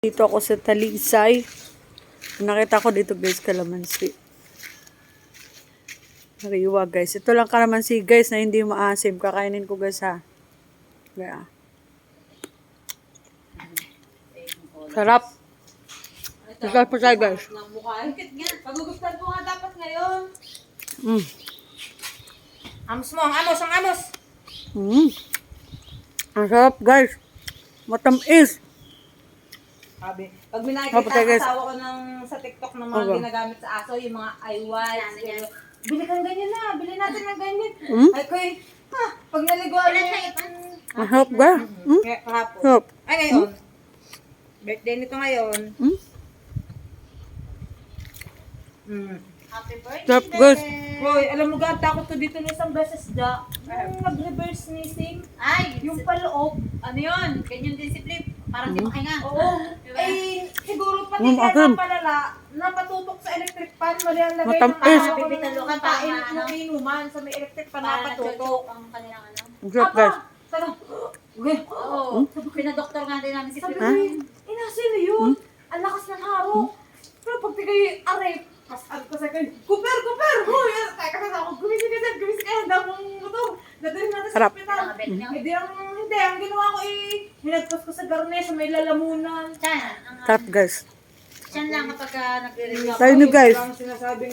Dito ako sa Talisay. Nakita ko dito guys, kalamansi. Nariwa guys. Ito lang kalamansi guys na hindi maasim. Kakainin ko guys ha. Kaya. Sarap. Sarap po tayo guys. Pagugustuhan ko nga dapat ngayon. Mm. Amos mo, ang amos, ang amos. Ang sarap guys. Matamis. Sabi, pag may Tapos, nakikita guys. asawa ko sa TikTok ng mga Okay. ginagamit sa aso, yung mga eyewash, bili kang ganyan na, bili natin ng ganyan. Mm. Ay ko pag naliguan mo Ang sarap guys. kaya kahapon. Sarap. Ay ngayon, birthday nito ngayon. Happy birthday! Sarap guys. Hoy, alam mo ga, takot ko dito ng isang beses da. Yung nag-reverse sneezing. Ay, Yung paloob. ano yun? Ganyan din si Flip. Parang di makahinga. Oo. Diba? Eh, siguro pati Mm, kaya akin. napalala, napatutok sa electric fan, mali ang lagay Matamis. ng Bibitalukan pa, kain ano? ng inuman sa may electric fan Para napatutok. natutok ang kanilang ano. Ang sarap guys. Sabi, uy, Oo. Pinadoktor nga din namin si sabi Flip. ko, sino yun? Ang lakas ng harok. Pero pag tigay aray, kasal ko sa kayo, Cooper! Huy! Kaya kasi ako, gumising ka, handa mong ito. Dadalhin natin sa Sarap. ospital. Nakabet niyo? Hindi, ang ginawa ko hinagpas ko sa garne, sa may lalamunan. Tiyan. Sarap guys. Tiyan lang kapag nagre-review ako. Tayo nyo guys. Ang sinasabing